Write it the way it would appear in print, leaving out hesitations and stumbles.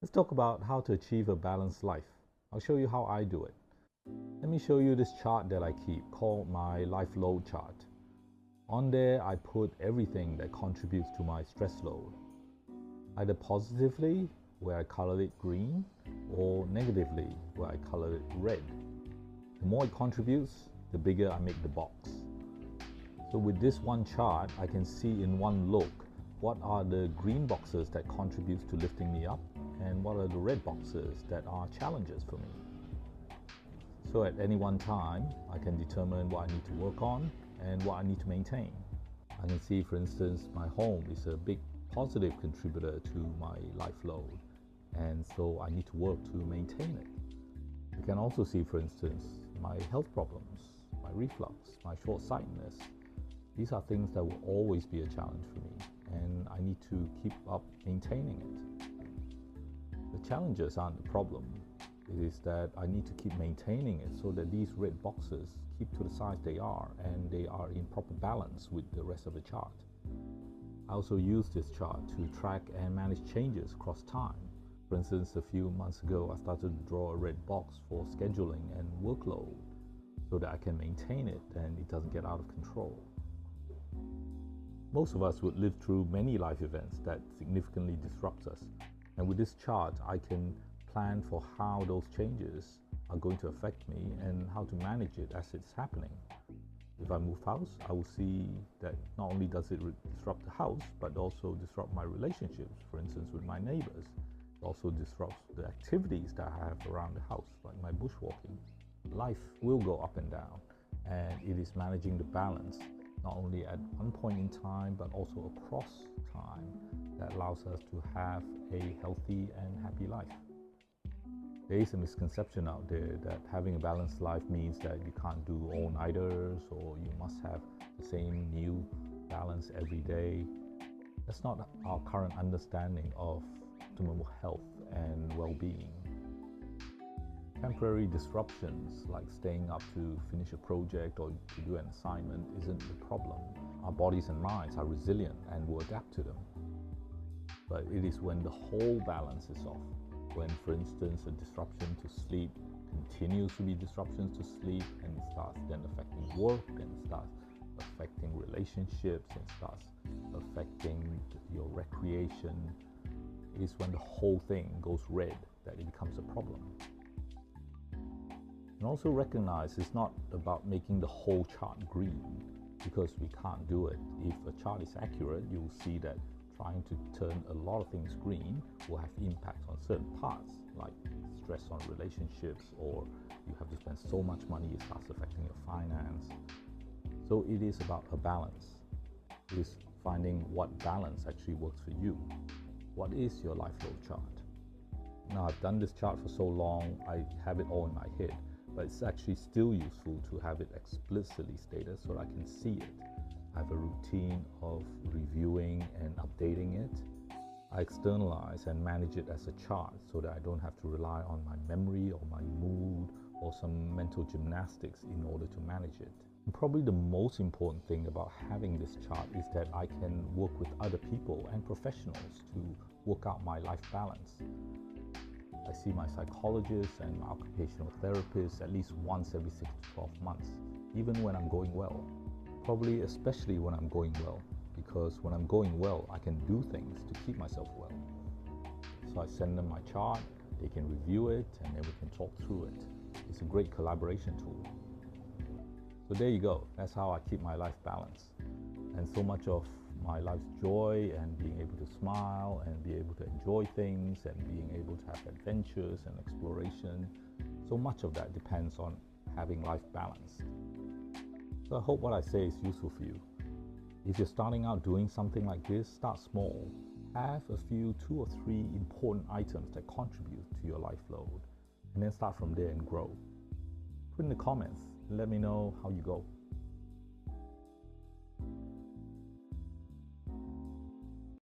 Let's talk about how to achieve a balanced life. I'll show you how I do it. Let me show you this chart that I keep called my life load chart. On there, I put everything that contributes to my stress load, either positively, where I color it green, or negatively, where I color it red. The more it contributes, the bigger I make the box. So with this one chart, I can see in one look what are the green boxes that contributes to lifting me up and what are the red boxes that are challenges for me. So at any one time, I can determine what I need to work on and what I need to maintain. I can see, for instance, my home is a big positive contributor to my life load, and so I need to work to maintain it. You can also see, for instance, my health problems, my reflux, my short-sightedness. These are things that will always be a challenge for me, and I need to keep up maintaining it. The challenges aren't the problem. It is that I need to keep maintaining it so that these red boxes keep to the size they are and they are in proper balance with the rest of the chart. I also use this chart to track and manage changes across time. For instance, a few months ago, I started to draw a red box for scheduling and workload so that I can maintain it and it doesn't get out of control. Most of us would live through many life events that significantly disrupt us. And with this chart, I can plan for how those changes are going to affect me and how to manage it as it's happening. If I move house, I will see that not only does it disrupt the house, but also disrupt my relationships, for instance, with my neighbors. It also disrupts the activities that I have around the house, like my bushwalking. Life will go up and down, and it is managing the balance, not only at one point in time, but also across time, that allows us to have a healthy and happy life. There is a misconception out there that having a balanced life means that you can't do all-nighters or you must have the same new balance every day. That's not our current understanding of optimal health and well-being. Temporary disruptions like staying up to finish a project or to do an assignment isn't the problem. Our bodies and minds are resilient and will adapt to them. But it is when the whole balance is off, when, for instance, a disruption to sleep continues to be disruptions to sleep and it starts then affecting work and starts affecting relationships and starts affecting your recreation, it is when the whole thing goes red that it becomes a problem. And also recognize it's not about making the whole chart green, because we can't do it. If a chart is accurate, you'll see that trying to turn a lot of things green will have impacts on certain parts, like stress on relationships, or you have to spend so much money it starts affecting your finance. So it is about a balance. It is finding what balance actually works for you. What is your life load chart? Now, I've done this chart for so long, I have it all in my head, but it's actually still useful to have it explicitly stated so that I can see it. I have a routine of reviewing and updating it. I externalize and manage it as a chart so that I don't have to rely on my memory or my mood or some mental gymnastics in order to manage it. And probably the most important thing about having this chart is that I can work with other people and professionals to work out my life balance. I see my psychologist and my occupational therapist at least once every 6 to 12 months, even when I'm going well. Probably especially when I'm going well, because when I'm going well, I can do things to keep myself well. So I send them my chart, they can review it, and then we can talk through it. It's a great collaboration tool. So there you go, that's how I keep my life balanced. And so much of my life's joy and being able to smile and be able to enjoy things and being able to have adventures and exploration, so much of that depends on having life balanced. So I hope what I say is useful for you. If you're starting out doing something like this, start small. Have a few 2 or 3 important items that contribute to your life load, and then start from there and grow. Put in the comments and let me know how you go.